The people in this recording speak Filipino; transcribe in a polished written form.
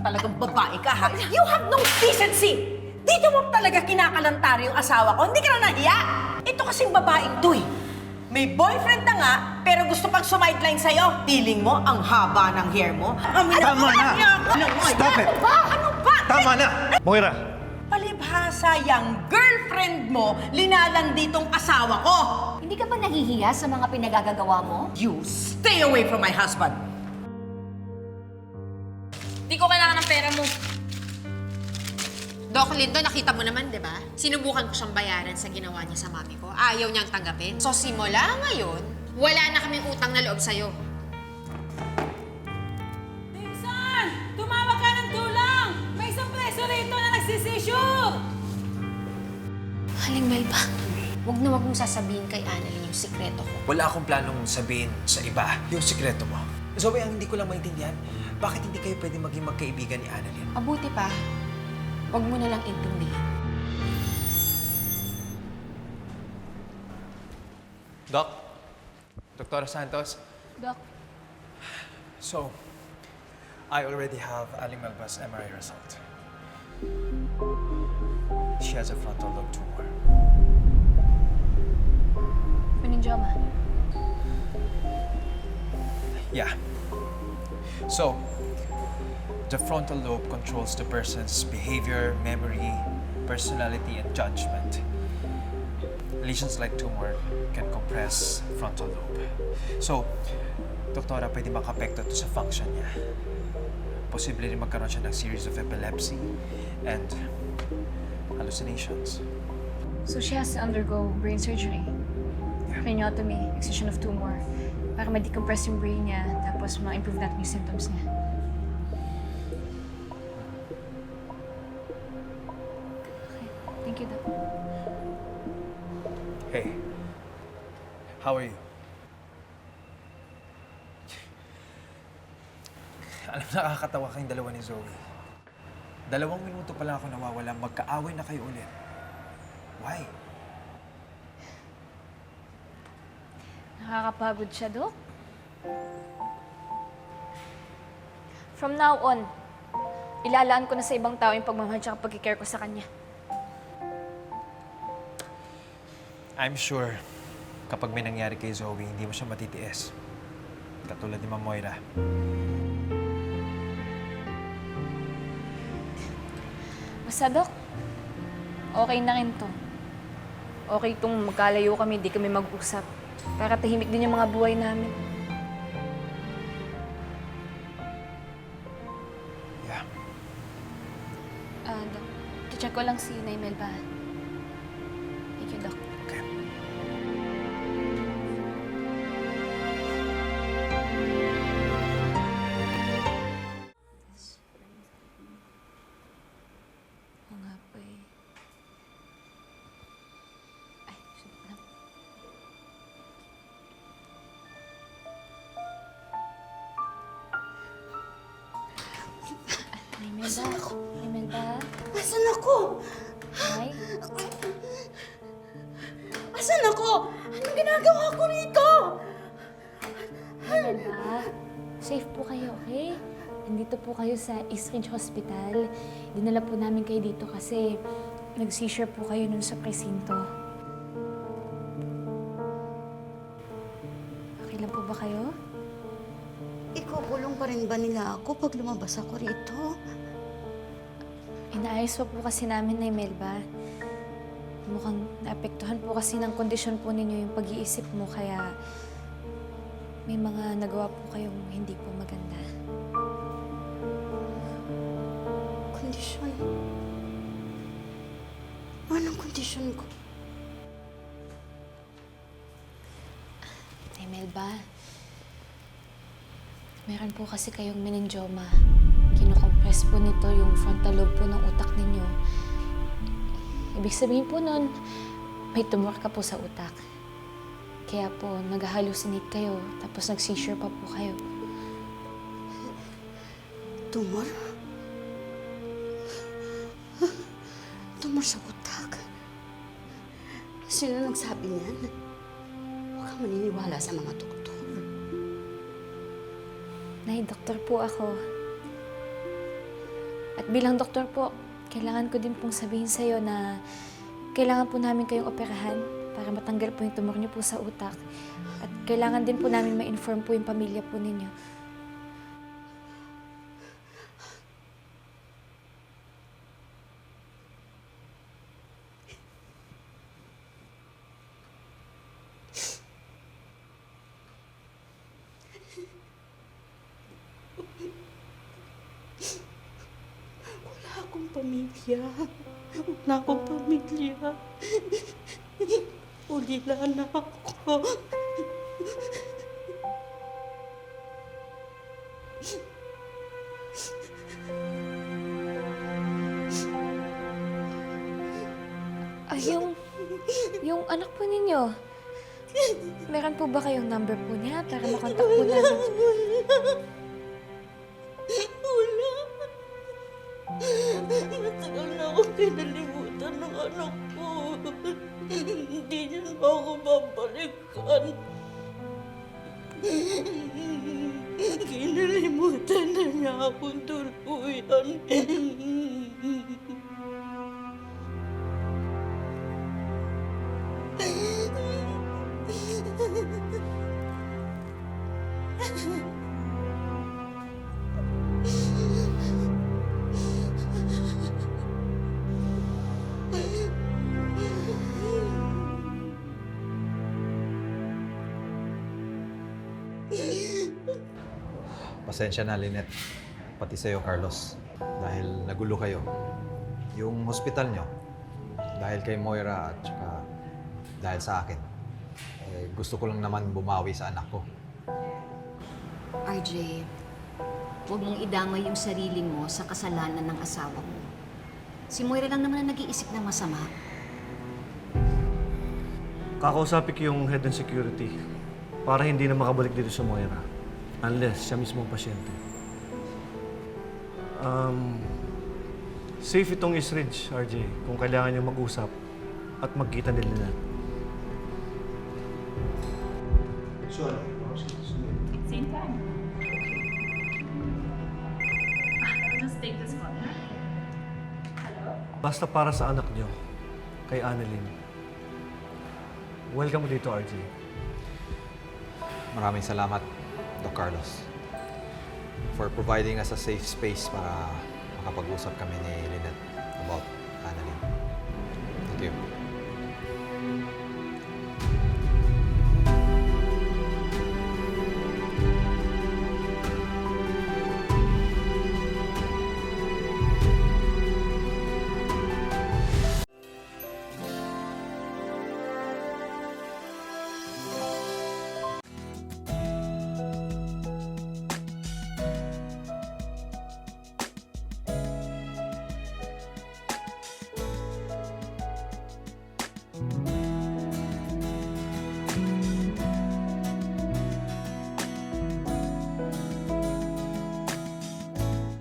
talagang babae ka, ha? You have no decency! Dito mo talaga kinakalantar yung asawa ko. Hindi ka na nahiya! Ito kasing babaeng to, eh. May boyfriend na nga, pero gusto pang sumideline sa'yo. Feeling mo, ang haba ng hair mo. Tama na! Stop it! Ano ba? Tama na! Moira! Palibhasa yung girlfriend mo, linalandi tong asawa ko. Hindi ka ba nahihiya sa mga pinagagagawa mo? You stay away from my husband. Di ko kailangan ng pera mo. Doc Lindo, nakita mo naman, di ba? Sinubukan ko siyang bayaran sa ginawa niya sa mami ko. Ayaw niyang tanggapin. So simula ngayon, wala na kaming utang na loob sa'yo. Pinsan! Tumawag ka ng tulong! May isang preso rito na nagsisissure! Haling Melba, huwag na huwag mong sasabihin kay Annalyn yung sikreto ko. Wala akong planong sabihin sa iba yung sikreto mo. Zoe, ang hindi ko lang maintindihan, bakit hindi kayo pwede maging magkaibigan ni Annalyn? Mabuti pa, huwag mo na lang intindihin. Doc? Dr. Santos? Doc, So, I already have Aling Melba's MRI result. She has a frontal lobe tumor. meningioma. Yeah. So, the frontal lobe controls the person's behavior, memory, personality, and judgment. Lesions like tumor can compress frontal lobe. So, doktora, pwede makapekto to sa function niya. Posible rin magkaroon siya ng series of epilepsy and hallucinations. So she has to undergo brain surgery, craniotomy, excision of tumor, para ma-decompress yung brain niya, tapos ma-improve natin yung symptoms niya. Okay, thank you, Doc. Hey, how are you? Alam, nakakatawa kayong dalawa ni Zoe. 2 minuto pa lang ako nawawala, magkaaway na kayo ulit. Why? Nakakapagod siya, Doc. From now on, ilalaan ko na sa ibang tao yung pagmamahal at pag-care ko sa kanya. I'm sure, kapag may nangyari kay Zoe, hindi mo siya matitiis. Katulad ni Ma'am Moira. Basta, Doc, okay na rin to. Okay itong magkalayo kami, di kami mag-usap. Para tahimik din yung mga buhay namin. Yeah. Doc, check ko lang si Nay Melba. Thank you, Doc. Okay. Oo nga po eh. Ay, sunod lang. Nay Melba? Nay Melba? Asan ako? Nay? Asan ako? Anong ginagawa ko rito? Nay Melba? Safe po kayo, okay? Nandito po kayo sa East Ridge Hospital. Dinala po namin kayo dito kasi nag-seizure po kayo nun sa presinto. Okay lang po ba kayo? Ikukulong pa rin ba nila ako pag lumabas ako rito? Inaayos po kasi namin na Melba. Mukhang naapektuhan po kasi ng kondisyon po ninyo yung pag-iisip mo kaya may mga nagawa po kayong hindi po maganda. Kondisyon? Anong kondisyon ko? Ay, Melba, meron po kasi kayong meningioma. Kinukompress po nito yung frontal lobe po ng utak ninyo. Ibig sabihin po nun, may tumor ka po sa utak. Kaya po, nag-hallucinate kayo, tapos nag-seizure pa po kayo. Tumor? Tumor sa utak? Sino nagsabi niyan? Huwag kang maniniwala sa mga doktor. Nay, doktor po ako. At bilang doktor po, kailangan ko din pong sabihin sa'yo na kailangan po namin kayong operahan para matanggal po yung tumor niyo po sa utak. At kailangan din po namin ma-inform po yung pamilya po ninyo. Wala akong pamilya. Wala akong pamilya. Ulila na ako. Ay, yung anak po ninyo, meron po ba kayong number po niya para makontak po namin? Wala. Matagal na ako kinalimutan ng anak ko. Hindi niya na ako babalikan. Kinalimutan na niya akong tuluyan. Pasensya na, Lynette. Pati sa'yo, Carlos. Dahil nagulo kayo. Yung hospital nyo, dahil kay Moira at saka dahil sa akin, gusto ko lang naman bumawi sa anak ko. RJ, huwag mong idamay yung sarili mo sa kasalanan ng asawa mo. Si Moira lang naman ang nag-iisip ng masama. Kakausapin ko yung head and security para hindi na makabalik dito sa Moira. Unless siya mismo ang pasyente. Safe itong East Ridge, RJ, kung kailangan niyo mag-usap at magkita ni Lynette. Same time. I'll just take this call. Basta para sa anak niyo, kay Annalyn. Welcome dito, RJ. Maraming salamat, Doc Carlos, for providing us a safe space para makapag-usap kami ni Lynette about Annalyn. Thank you.